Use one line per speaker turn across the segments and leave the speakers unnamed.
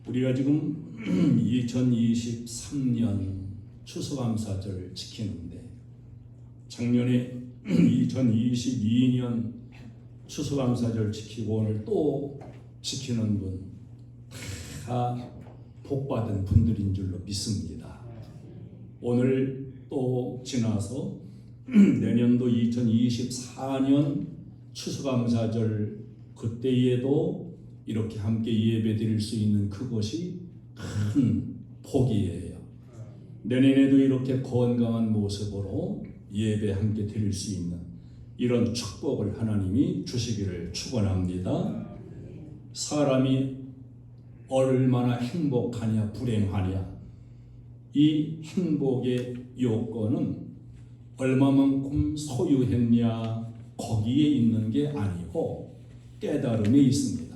우리가 지금 2023년 추수감사절 지키는데 작년에 2022년 추수감사절 지키고 오늘 또 지키는 분 다 복받은 분들인 줄로 믿습니다. 오늘 또 지나서 내년도 2024년 추수감사절 그때에도 이렇게 함께 예배드릴 수 있는 그것이 큰 복이에요. 내년에도 이렇게 건강한 모습으로 예배 함께 드릴 수 있는 이런 축복을 하나님이 주시기를 축원합니다. 사람이 얼마나 행복하냐 불행하냐, 이 행복의 요건은 얼마만큼 소유했냐 거기에 있는 게 아니고 깨달음에 있습니다.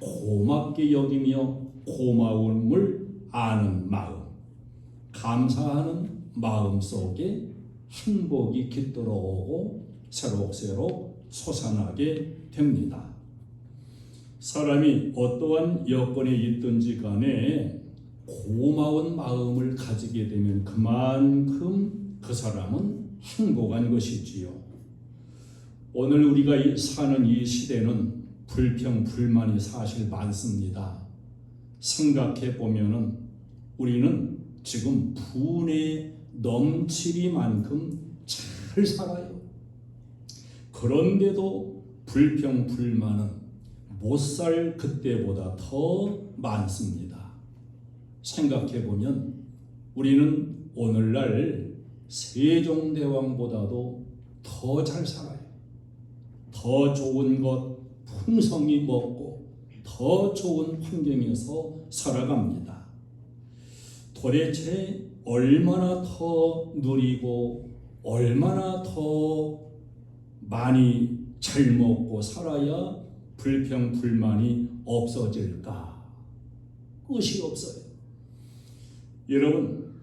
고맙게 여기며 고마움을 아는 마음, 감사하는 마음 속에 행복이 깃들어 오고 새록새록 솟아나게 됩니다. 사람이 어떠한 여건에 있든지 간에 고마운 마음을 가지게 되면 그만큼 그 사람은 행복한 것이지요. 오늘 우리가 사는 이 시대는 불평, 불만이 사실 많습니다. 생각해 보면은 우리는 지금 분에 넘치리만큼 잘 살아요. 그런데도 불평, 불만은 못 살 그때보다 더 많습니다. 생각해 보면 우리는 오늘날 세종대왕보다도 더 잘 살아요. 더 좋은 것 풍성히 먹고 더 좋은 환경에서 살아갑니다. 도대체 얼마나 더 누리고 얼마나 더 많이 잘 먹고 살아야 불평 불만이 없어질까? 끝이 없어요. 여러분,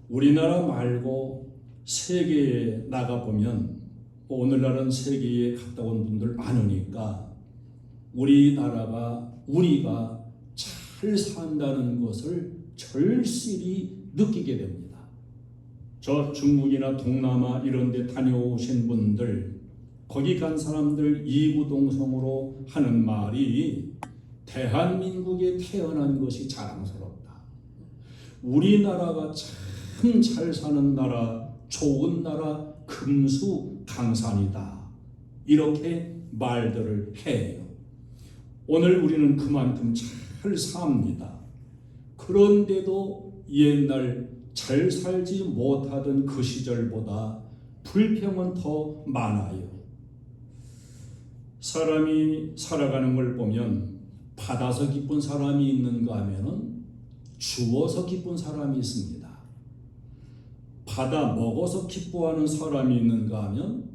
우리나라 말고 세계에 나가보면 오늘날은 세계에 갔다 온 분들 많으니까 우리나라가 우리가 잘 산다는 것을 절실히 느끼게 됩니다. 저 중국이나 동남아 이런 데 다녀오신 분들, 거기 간 사람들 이구동성으로 하는 말이 대한민국에 태어난 것이 자랑스럽다. 우리나라가 참 잘 사는 나라, 좋은 나라, 금수강산이다. 이렇게 말들을 해요. 오늘 우리는 그만큼 잘 삽니다. 그런데도 옛날 잘 살지 못하던 그 시절보다 불평은 더 많아요. 사람이 살아가는 걸 보면 받아서 기쁜 사람이 있는가 하면은 주어서 기쁜 사람이 있습니다. 받아 먹어서 기뻐하는 사람이 있는가 하면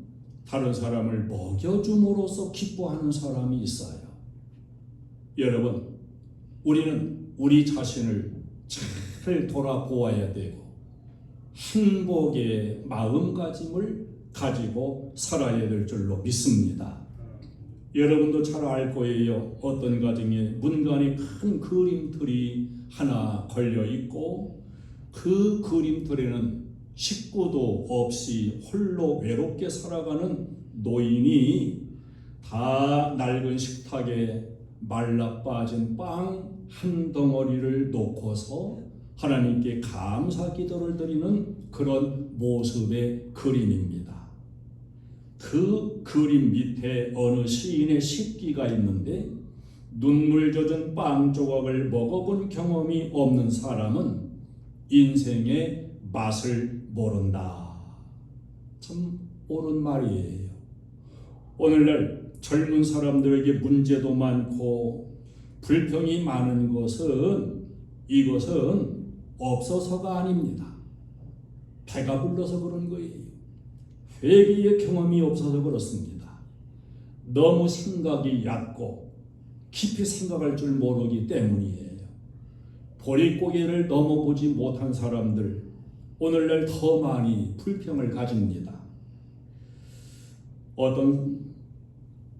다른 사람을 먹여줌으로써 기뻐하는 사람이 있어요. 여러분, 우리는 우리 자신을 잘 돌아보아야 되고 행복의 마음가짐을 가지고 살아야 될 줄로 믿습니다. 여러분도 잘 알 거예요. 어떤 가정에 문간에 큰 그림틀이 하나 걸려 있고 그 그림틀에는 식구도 없이 홀로 외롭게 살아가는 노인이 다 낡은 식탁에 말라 빠진 빵 한 덩어리를 놓고서 하나님께 감사 기도를 드리는 그런 모습의 그림입니다. 그 그림 밑에 어느 시인의 식기가 있는데 눈물 젖은 빵 조각을 먹어본 경험이 없는 사람은 인생의 맛을 모른다. 참 옳은 말이에요. 오늘날 젊은 사람들에게 문제도 많고 불평이 많은 것은 이것은 없어서가 아닙니다. 배가 불러서 그런 거예요. 회개의 경험이 없어서 그렇습니다. 너무 생각이 얕고 깊이 생각할 줄 모르기 때문이에요. 보릿고개를 넘어보지 못한 사람들 오늘날 더 많이 불평을 가집니다. 어떤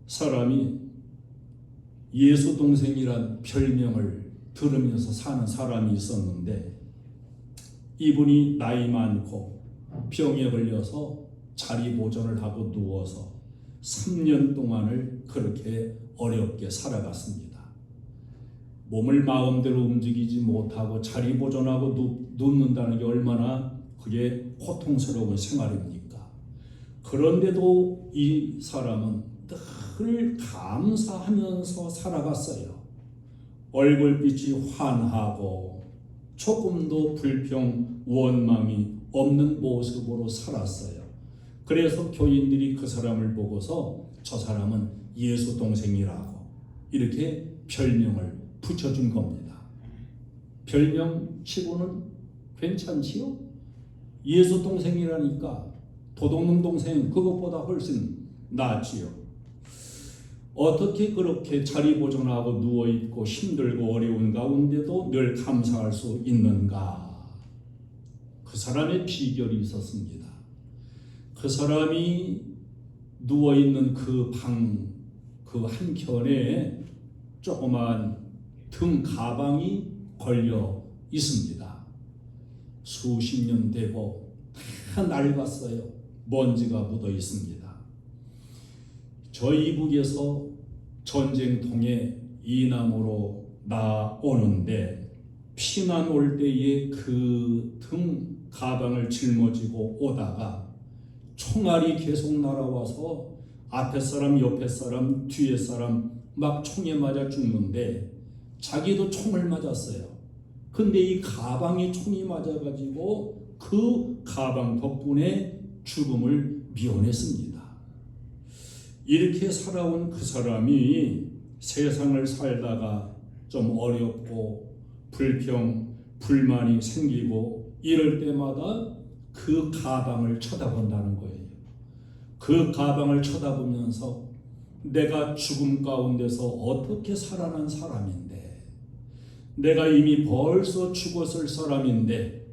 사람이 예수 동생이란 별명을 들으면서 사는 사람이 있었는데 이분이 나이 많고 병에 걸려서 자리 보존을 하고 누워서 3년 동안을 그렇게 어렵게 살아갔습니다. 몸을 마음대로 움직이지 못하고 자리 보존하고 눕는다는 게 얼마나 그게 고통스러운 생활입니까? 그런데도 이 사람은 늘 감사하면서 살아갔어요. 얼굴빛이 환하고 조금도 불평, 원망이 없는 모습으로 살았어요. 그래서 교인들이 그 사람을 보고서 저 사람은 예수 동생이라고 이렇게 별명을 붙여준 겁니다. 별명 치고는 괜찮지요? 예수 동생이라니까 도둑놈 동생 그것보다 훨씬 낫지요. 어떻게 그렇게 자리 보존하고 누워있고 힘들고 어려운 가운데도 늘 감사할 수 있는가? 그 사람의 비결이 있었습니다. 그 사람이 누워있는 그 방 그 한켠에 조그만 등 가방이 걸려 있습니다. 수십 년 되고 다 낡았어요. 먼지가 묻어 있습니다. 저 이북에서 전쟁통에 이남으로 나오는데 피난 올 때에 그 등 가방을 짊어지고 오다가 총알이 계속 날아와서 앞에 사람, 옆에 사람, 뒤에 사람 막 총에 맞아 죽는데 자기도 총을 맞았어요. 근데 이 가방에 총이 맞아가지고 그 가방 덕분에 죽음을 미워냈습니다. 이렇게 살아온 그 사람이 세상을 살다가 좀 어렵고 불평, 불만이 생기고 이럴 때마다 그 가방을 쳐다본다는 거예요. 그 가방을 쳐다보면서 내가 죽음 가운데서 어떻게 살아난 사람인데, 내가 이미 벌써 죽었을 사람인데,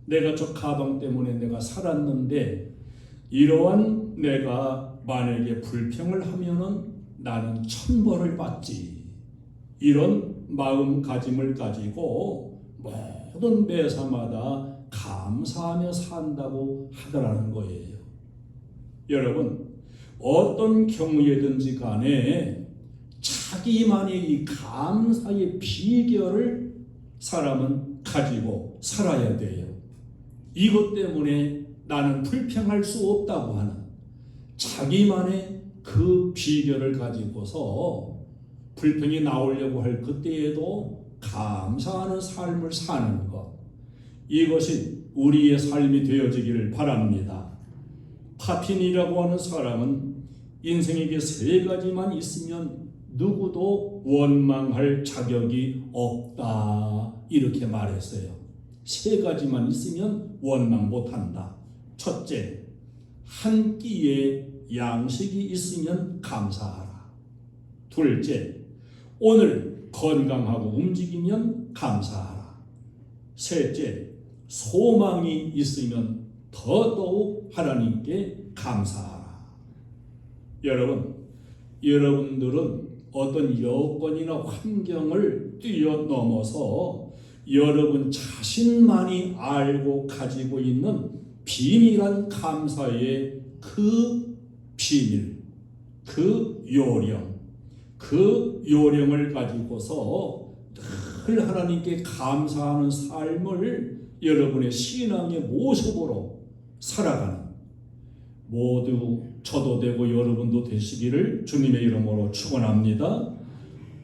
내가 저 가방 때문에 내가 살았는데, 이러한 내가 만약에 불평을 하면은 나는 천벌을 받지. 이런 마음가짐을 가지고 모든 매사마다 감사하며 산다고 하더라는 거예요. 여러분, 어떤 경우에든지 간에 자기만의 이 감사의 비결을 사람은 가지고 살아야 돼요. 이것 때문에 나는 불평할 수 없다고 하는 자기만의 그 비결을 가지고서 불평이 나오려고 할 그때에도 감사하는 삶을 사는 것, 이것이 우리의 삶이 되어지기를 바랍니다. 파핀이라고 하는 사람은 인생에게 세 가지만 있으면 누구도 원망할 자격이 없다 이렇게 말했어요. 세 가지만 있으면 원망 못한다. 첫째, 한 끼의 양식이 있으면 감사하라. 둘째, 오늘 건강하고 움직이면 감사하라. 셋째, 소망이 있으면 더더욱 하나님께 감사하라. 여러분들은 어떤 여건이나 환경을 뛰어넘어서 여러분 자신만이 알고 가지고 있는 비밀한 감사의 그 비밀, 그 요령을 가지고서 늘 하나님께 감사하는 삶을 여러분의 신앙의 모습으로 살아가는 모두 저도 되고 여러분도 되시기를 주님의 이름으로 축원합니다.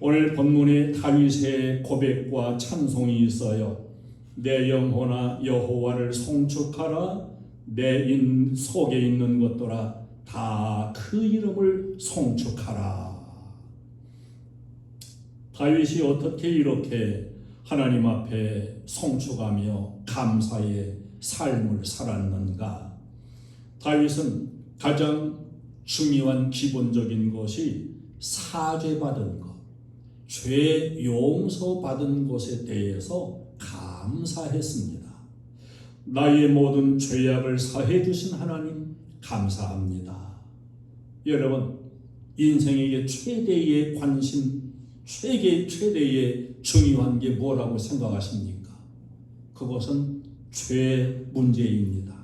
오늘 본문에 다윗의 고백과 찬송이 있어요. 내 영혼아 여호와를 송축하라. 내 속에 있는 것들아 다 그 이름을 송축하라. 다윗이 어떻게 이렇게 하나님 앞에 송축하며 감사의 삶을 살았는가? 다윗은 가장 중요한 기본적인 것이 사죄받은 것, 죄 용서받은 것에 대해서 감사했습니다. 나의 모든 죄악을 사해 주신 하나님 감사합니다. 여러분, 인생에게 최대의 관심 최대의 중요한 게 뭐라고 생각하십니까? 그것은 죄 문제입니다.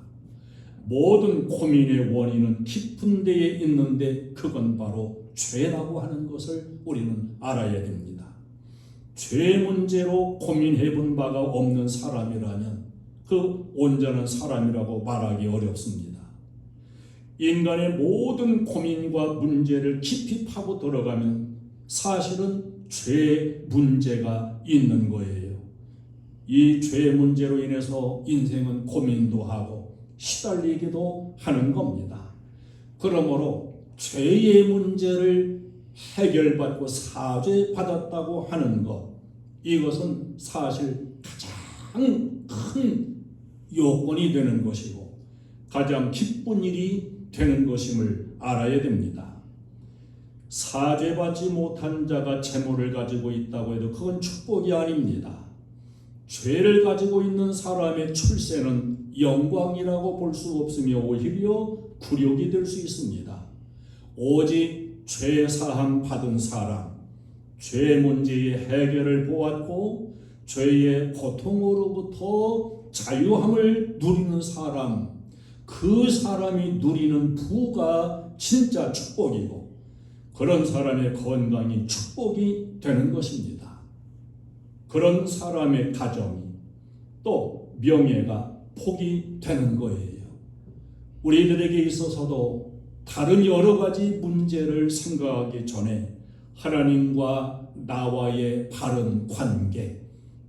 모든 고민의 원인은 깊은 데에 있는데 그건 바로 죄라고 하는 것을 우리는 알아야 됩니다. 죄 문제로 고민해 본 바가 없는 사람이라면 그 온전한 사람이라고 말하기 어렵습니다. 인간의 모든 고민과 문제를 깊이 파고 들어가면 사실은 죄 문제가 있는 거예요. 이 죄 문제로 인해서 인생은 고민도 하고 시달리기도 하는 겁니다. 그러므로 죄의 문제를 해결받고 사죄받았다고 하는 것, 이것은 사실 가장 큰 요건이 되는 것이고 가장 기쁜 일이 되는 것임을 알아야 됩니다. 사죄받지 못한 자가 재물을 가지고 있다고 해도 그건 축복이 아닙니다. 죄를 가지고 있는 사람의 출세는 영광이라고 볼 수 없으며 오히려 굴욕이 될 수 있습니다. 오직 죄 사함 받은 사람, 죄 문제의 해결을 보았고 죄의 고통으로부터 자유함을 누리는 사람, 그 사람이 누리는 부가 진짜 축복이고 그런 사람의 건강이 축복이 되는 것입니다. 그런 사람의 가정이 또 명예가 복이 되는 거예요. 우리들에게 있어서도 다른 여러 가지 문제를 생각하기 전에 하나님과 나와의 바른 관계,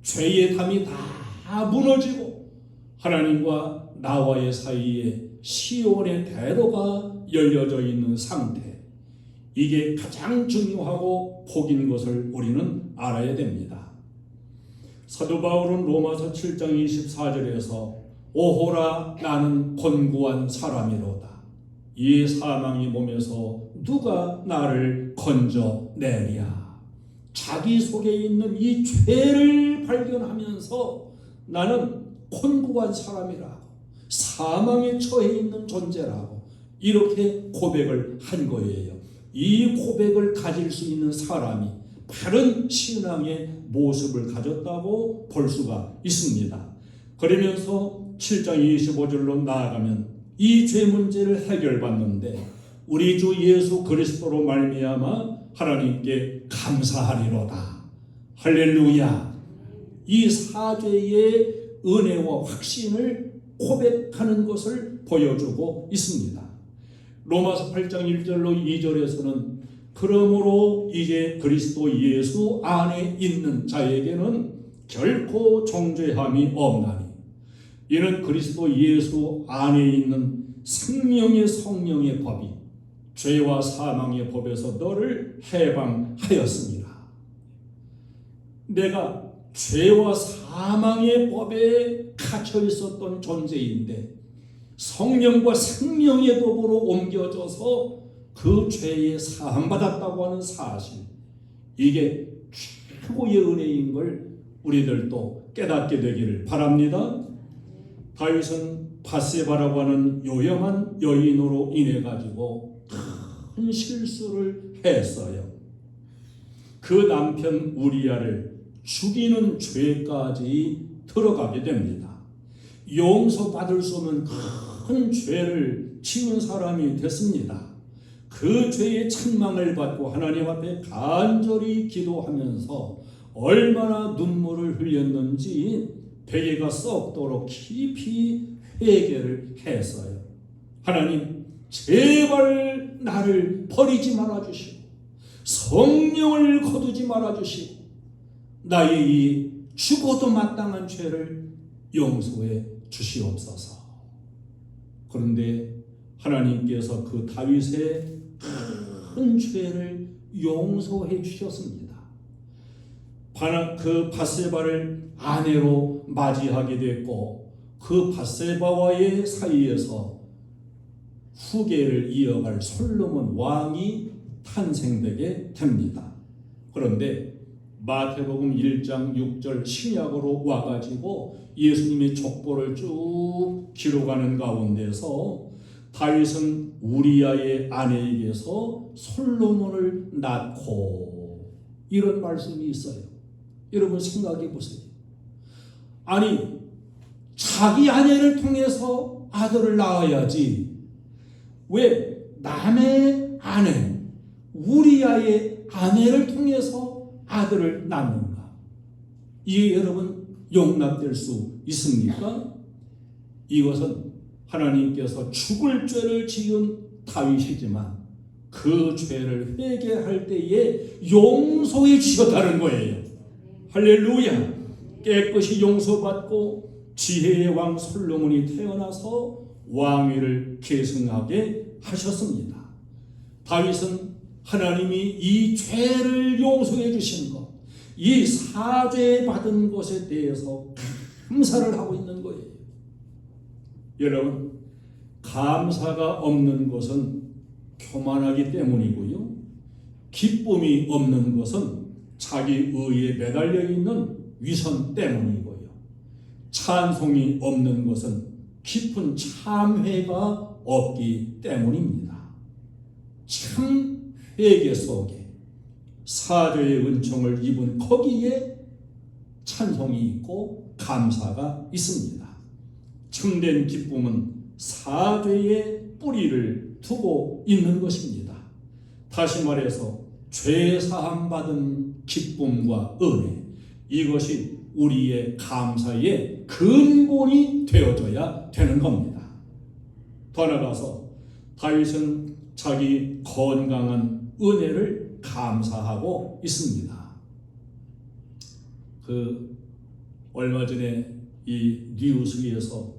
죄의 담이 다 무너지고 하나님과 나와의 사이에 시온의 대로가 열려져 있는 상태, 이게 가장 중요하고 복인 것을 우리는 알아야 됩니다. 사도 바울은 로마서 7장 24절에서 오호라 나는 곤고한 사람이로다. 이 사망의 몸에서 누가 나를 건져내랴. 자기 속에 있는 이 죄를 발견하면서 나는 곤고한 사람이라고, 사망에 처해 있는 존재라고 이렇게 고백을 한 거예요. 이 고백을 가질 수 있는 사람이 바른 신앙의 모습을 가졌다고 볼 수가 있습니다. 그러면서 7장 25절로 나아가면 이 죄 문제를 해결받는데 우리 주 예수 그리스도로 말미암아 하나님께 감사하리로다. 할렐루야. 이 사죄의 은혜와 확신을 고백하는 것을 보여주고 있습니다. 로마서 8장 1절로 2절에서는 그러므로 이제 그리스도 예수 안에 있는 자에게는 결코 정죄함이 없나니 이는 그리스도 예수 안에 있는 생명의 성령의 법이 죄와 사망의 법에서 너를 해방하였습니다. 내가 죄와 사망의 법에 갇혀 있었던 존재인데 성령과 생명의 법으로 옮겨져서 그 죄에 사함받았다고 하는 사실, 이게 최고의 은혜인 걸 우리들도 깨닫게 되기를 바랍니다. 다윗은 밧세바라고 하는 요염한 여인으로 인해 가지고 큰 실수를 했어요. 그 남편 우리아를 죽이는 죄까지 들어가게 됩니다. 용서받을 수 없는 큰 죄를 지은 사람이 됐습니다. 그 죄의 책망을 받고 하나님 앞에 간절히 기도하면서 얼마나 눈물을 흘렸는지 베개가 썩도록 깊이 회개를 했어요. 하나님, 제발 나를 버리지 말아주시고 성령을 거두지 말아주시고 나의 이 죽어도 마땅한 죄를 용서해 주시옵소서. 그런데 하나님께서 그 다윗의 큰 죄를 용서해 주셨습니다. 그 밧세바를 아내로 맞이하게 됐고 그 밧세바와의 사이에서 후계를 이어갈 솔로몬 왕이 탄생되게 됩니다. 그런데 마태복음 1장 6절 신약으로 와가지고 예수님의 족보를 쭉 기록하는 가운데서 다윗은 우리아의 아내에게서 솔로몬을 낳고 이런 말씀이 있어요. 여러분 생각해 보세요. 아니, 자기 아내를 통해서 아들을 낳아야지 왜 남의 아내, 우리아의 아내를 통해서 아들을 낳는가? 이게 여러분 용납될 수 있습니까? 이것은 하나님께서 죽을 죄를 지은 다윗이지만 그 죄를 회개할 때에 용서해 주셨다는 거예요. 할렐루야. 깨끗이 용서받고 지혜의 왕 솔로몬이 태어나서 왕위를 계승하게 하셨습니다. 다윗은 하나님이 이 죄를 용서해 주신 것, 이 사죄 받은 것에 대해서 감사를 하고 있는 거예요. 여러분, 감사가 없는 것은 교만하기 때문이고요. 기쁨이 없는 것은 자기 의에 매달려 있는 위선 때문이고요. 찬송이 없는 것은 깊은 참회가 없기 때문입니다. 참 회개 속에 사죄의 은총을 입은 거기에 찬송이 있고 감사가 있습니다. 참된 기쁨은 사죄의 뿌리를 두고 있는 것입니다. 다시 말해서 죄 사함 받은 기쁨과 은혜, 이것이 우리의 감사의 근본이 되어져야 되는 겁니다. 더 나아가서 다윗은 자기 건강한 은혜를 감사하고 있습니다. 얼마 전에 이 뉴스에서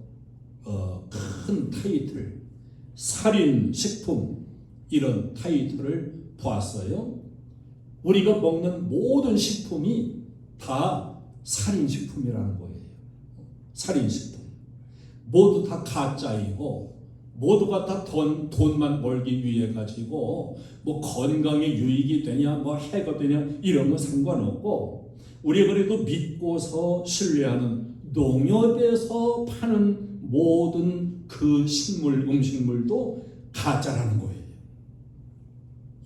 큰 타이틀, 살인식품, 이런 타이틀을 보았어요. 우리가 먹는 모든 식품이 다 살인식품이라는 거예요. 살인식품. 모두 다 가짜이고, 모두가 다 돈만 벌기 위해 가지고, 뭐 건강에 유익이 되냐, 뭐 해가 되냐, 이런 건 상관없고, 우리가 그래도 믿고서 신뢰하는 농협에서 파는 모든 그 식물, 음식물도 가짜라는 거예요.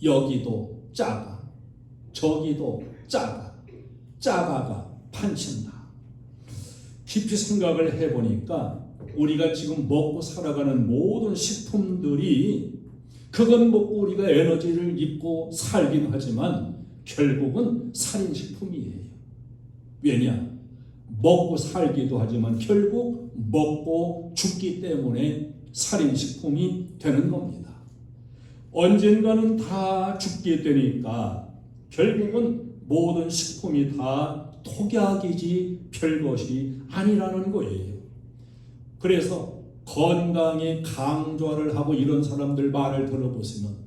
여기도 짜가, 저기도 짜가가 판친다. 깊이 생각을 해보니까 우리가 지금 먹고 살아가는 모든 식품들이 그건 먹고 우리가 에너지를 입고 살긴 하지만 결국은 살인식품이에요. 왜냐? 먹고 살기도 하지만 결국 먹고 죽기 때문에 살인식품이 되는 겁니다. 언젠가는 다 죽게 되니까 결국은 모든 식품이 다 독약이지 별것이 아니라는 거예요. 그래서 건강에 강조를 하고 이런 사람들 말을 들어보시면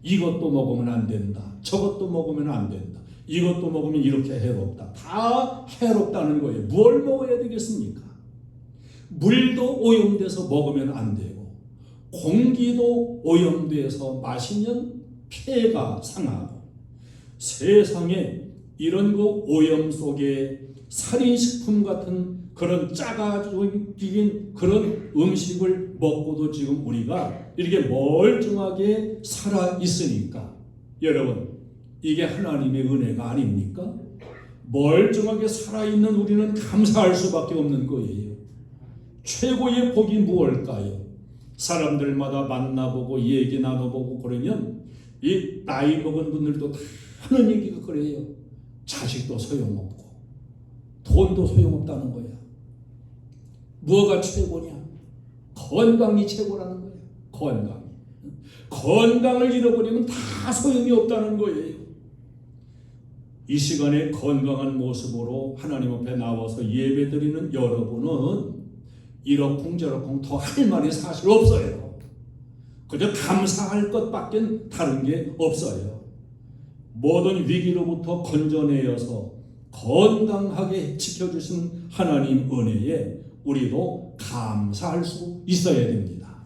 이것도 먹으면 안 된다, 저것도 먹으면 안 된다, 이것도 먹으면 이렇게 해롭다, 다 해롭다는 거예요. 뭘 먹어야 되겠습니까? 물도 오염돼서 먹으면 안 되고, 공기도 오염돼서 마시면 폐가 상하고, 세상에 이런 거 오염 속에 살인식품 같은 그런 짜가지고 그런 음식을 먹고도 지금 우리가 이렇게 멀쩡하게 살아 있으니까, 여러분, 이게 하나님의 은혜가 아닙니까? 멀쩡하게 살아있는 우리는 감사할 수밖에 없는 거예요. 최고의 복이 무엇일까요? 사람들마다 만나보고 얘기 나눠보고 그러면 이 나이 먹은 분들도 다 하는 얘기가 그래요. 자식도 소용없고 돈도 소용없다는 거야. 뭐가 최고냐? 건강이 최고라는 거야. 건강을 잃어버리면 다 소용이 없다는 거예요. 이 시간에 건강한 모습으로 하나님 앞에 나와서 예배드리는 여러분은 이러쿵저러쿵 더 할 말이 사실 없어요. 그저 감사할 것밖에 다른 게 없어요. 모든 위기로부터 건져내어서 건강하게 지켜주신 하나님 은혜에 우리도 감사할 수 있어야 됩니다.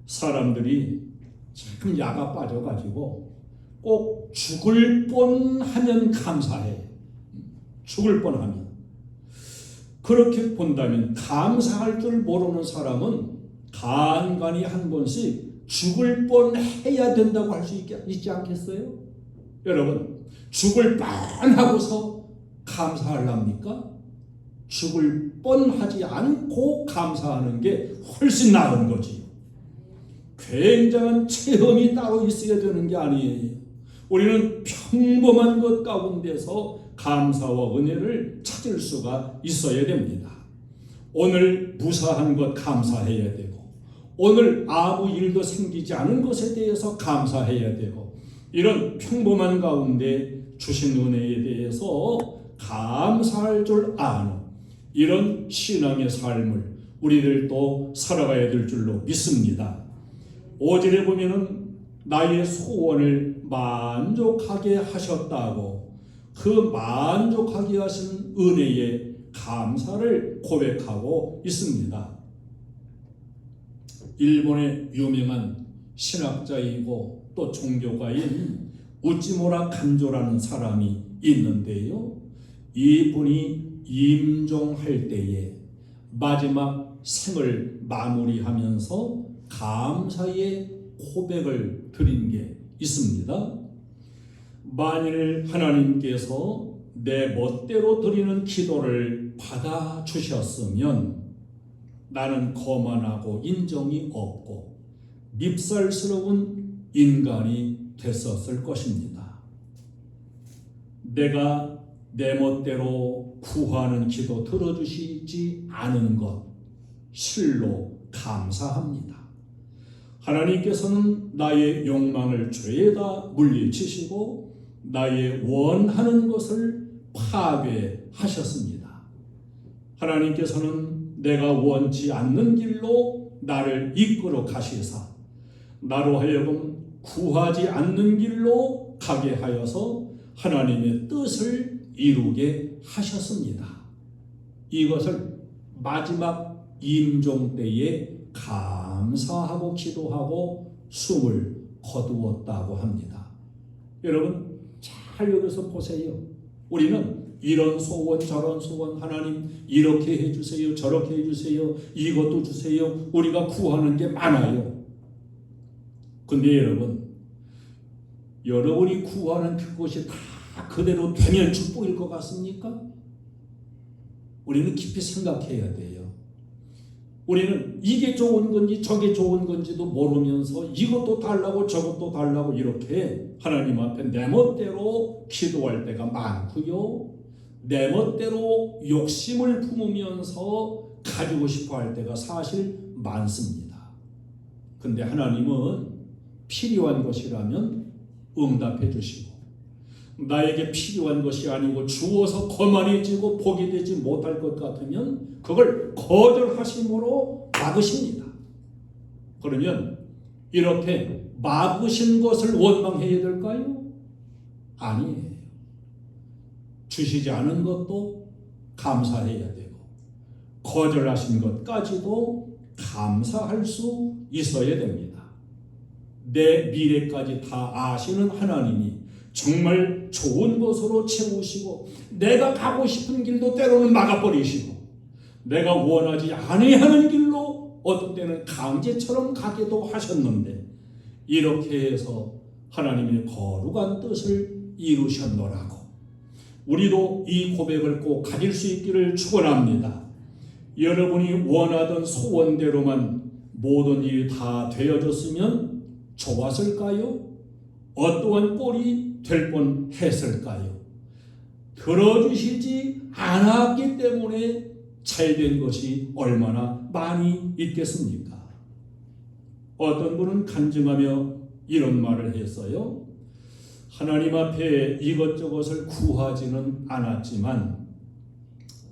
사람들이 참 야가 빠져가지고 꼭 죽을 뻔하면 감사해. 죽을 뻔하면. 그렇게 본다면 감사할 줄 모르는 사람은 간간히 한 번씩 죽을 뻔해야 된다고 할 수 있지 않겠어요? 여러분, 이게 하나님의 은혜가 아닙니까? 멀쩡하게 살아있는 우리는 감사할 줄 몰라야 되는 거예요. 여러분, 죽을 뻔하고서 감사하랍니까? 죽을 뻔하지 않고 감사하는 게 훨씬 나은 거지요. 굉장한 체험이 따로 있어야 되는 게 아니에요. 우리는 평범한 것 가운데서 감사와 은혜를 찾을 수가 있어야 됩니다. 오늘 무사한 것 감사해야 되고, 오늘 아무 일도 생기지 않은 것에 대해서 감사해야 되고, 이런 평범한 가운데 주신 은혜에 대해서 감사할 줄 아는 이런 신앙의 삶을 우리들도 살아가야 될 줄로 믿습니다. 5절에 보면은 나의 소원을 만족하게 하셨다고, 그 만족하게 하신 은혜에 감사를 고백하고 있습니다. 일본의 유명한 신학자이고 또 종교가인 우찌무라 간조라는 사람이 있는데요. 이분이 임종할 때에 마지막 생을 마무리하면서 감사의 고백을 드린 게 있습니다. 만일 하나님께서 내 멋대로 드리는 기도를 받아주셨으면 나는 거만하고 인정이 없고 밉살스러운 인간이 됐었을 것입니다. 내가 내 멋대로 구하는 기도 들어주시지 않은 것 실로 감사합니다. 하나님께서는 나의 욕망을 죄에다 물리치시고 나의 원하는 것을 파괴하셨습니다. 하나님께서는 내가 원치 않는 길로 나를 이끌어 가시사 나로 하여금 구하지 않는 길로 가게 하여서 하나님의 뜻을 이루게 하셨습니다. 이것을 마지막 임종 때에 감사하고 기도하고 숨을 거두었다고 합니다. 여러분 잘 여기서 보세요. 우리는 이런 소원 저런 소원, 하나님 이렇게 해주세요 저렇게 해주세요 이것도 주세요, 우리가 구하는 게 많아요. 근데 여러분이 구하는 그것이 다 그대로 되면 축복일 것 같습니까? 우리는 깊이 생각해야 돼요. 우리는 이게 좋은 건지 저게 좋은 건지도 모르면서 이것도 달라고 저것도 달라고 이렇게 하나님 앞에 내 멋대로 기도할 때가 많고요. 내 멋대로 욕심을 품으면서 가지고 싶어 할 때가 사실 많습니다. 근데 하나님은 필요한 것이라면 응답해 주시고, 나에게 필요한 것이 아니고 주어서 거만해지고 복이 되지 못할 것 같으면 그걸 거절하심으로 막으십니다. 그러면 이렇게 막으신 것을 원망해야 될까요? 아니에요. 주시지 않은 것도 감사해야 되고 거절하신 것까지도 감사할 수 있어야 됩니다. 내 미래까지 다 아시는 하나님이 정말 좋은 것으로 채우시고 내가 가고 싶은 길도 때로는 막아버리시고 내가 원하지 아니하는 길로 어떤 때는 강제처럼 가게도 하셨는데 이렇게 해서 하나님의 거룩한 뜻을 이루셨노라고 우리도 이 고백을 꼭 가질 수 있기를 축원합니다. 여러분이 원하던 소원대로만 모든 일이 다 되어졌으면 좋았을까요? 어떠한 꼴이 될 뻔했을까요? 들어주시지 않았기 때문에 잘된 것이 얼마나 많이 있겠습니까? 어떤 분은 간증하며 이런 말을 했어요. 하나님 앞에 이것저것을 구하지는 않았지만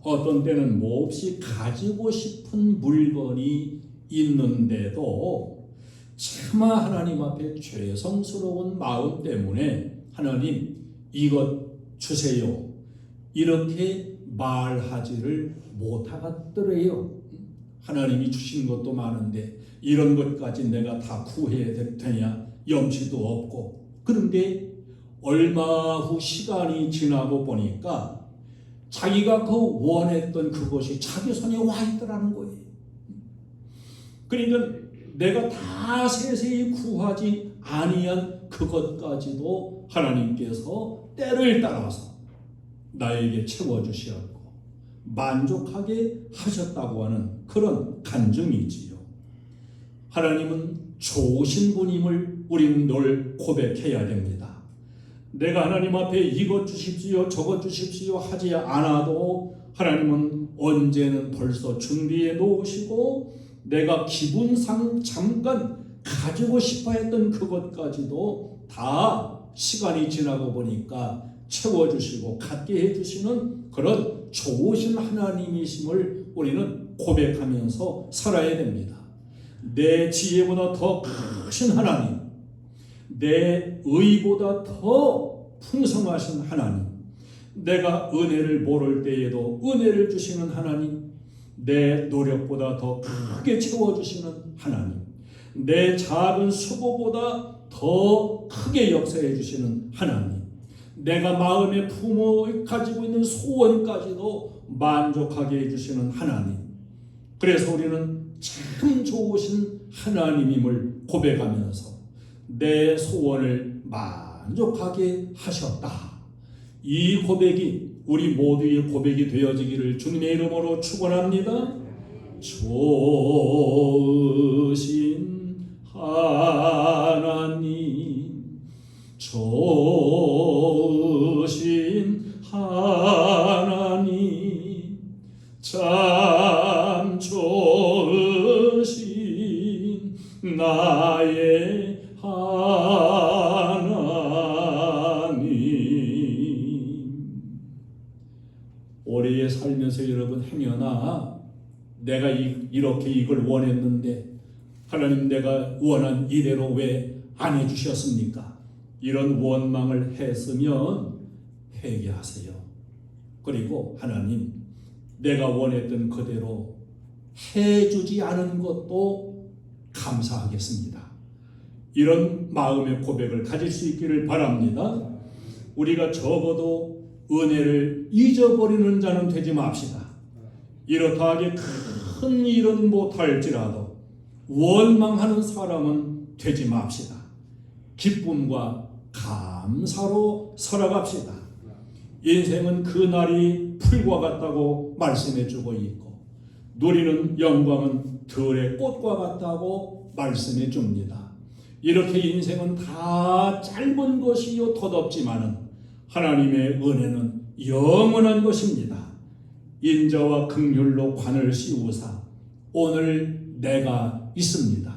어떤 때는 몹시 가지고 싶은 물건이 있는데도 차마 하나님 앞에 죄성스러운 마음 때문에 하나님 이것 주세요 이렇게 말하지를 못하겠더래요. 하나님이 주신 것도 많은데 이런 것까지 내가 다 구해야 되냐 염치도 없고. 그런데 얼마 후 시간이 지나고 보니까 자기가 그 원했던 그것이 자기 손에 와 있더라는 거예요. 그러니까 내가 다 세세히 구하지 아니한 그것까지도 하나님께서 때를 따라서 나에게 채워주시었고 만족하게 하셨다고 하는 그런 간증이지요. 하나님은 좋으신 분임을 우리는 늘 고백해야 됩니다. 내가 하나님 앞에 이것 주십시오 저것 주십시오 하지 않아도 하나님은 언제는 벌써 준비해 놓으시고 내가 기분상 잠깐 가지고 싶어 했던 그것까지도 다 시간이 지나고 보니까 채워주시고 갖게 해주시는 그런 좋으신 하나님이심을 우리는 고백하면서 살아야 됩니다. 내 지혜보다 더 크신 하나님, 내 의보다 더 풍성하신 하나님, 내가 은혜를 모를 때에도 은혜를 주시는 하나님, 내 노력보다 더 크게 채워주시는 하나님, 내 작은 수고보다 더 크게 역사해 주시는 하나님, 내가 마음에 가지고 있는 소원까지도 만족하게 해주시는 하나님. 그래서 우리는 참 좋으신 하나님임을 고백하면서 내 소원을 만족하게 하셨다. 이 고백이 우리 모두의 고백이 되어지기를 주님의 이름으로 축원합니다. 좋으신 하나님, 좋으신 하나님, 참 좋으신 나의 하나님. 올해 살면서 여러분 행여나 내가 이렇게 이걸 원했는데 하나님 내가 원한 이대로 왜 안 해주셨습니까? 이런 원망을 했으면 회개하세요. 그리고 하나님 내가 원했던 그대로 해주지 않은 것도 감사하겠습니다. 이런 마음의 고백을 가질 수 있기를 바랍니다. 우리가 적어도 은혜를 잊어버리는 자는 되지 맙시다. 이렇다 하게 큰 일은 못할지라도 원망하는 사람은 되지 맙시다. 기쁨과 감사로 살아갑시다. 인생은 그 날이 풀과 같다고 말씀해주고 있고 누리는 영광은 들의 꽃과 같다고 말씀해줍니다. 이렇게 인생은 다 짧은 것이요 덧없지만은 하나님의 은혜는 영원한 것입니다. 인자와 긍휼로 관을 씌우사 오늘 내가 있습니다.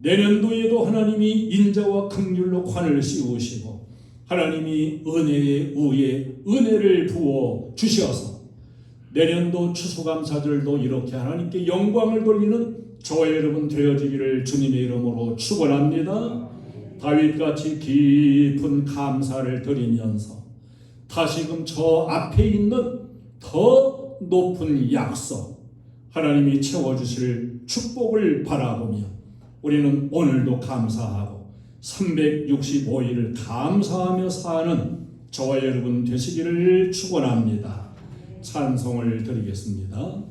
내년도에도 하나님이 인자와 긍휼로 관을 씌우시고 하나님이 은혜에 의해 은혜를 부어 주셔서 내년도 추수감사절도 이렇게 하나님께 영광을 돌리는 저와 여러분 되어지기를 주님의 이름으로 축원합니다. 다윗같이 깊은 감사를 드리면서 다시금 저 앞에 있는 더 높은 약속 하나님이 채워주실 축복을 바라보며 우리는 오늘도 감사하고 365일을 감사하며 사는 저와 여러분 되시기를 축원합니다. 찬송을 드리겠습니다.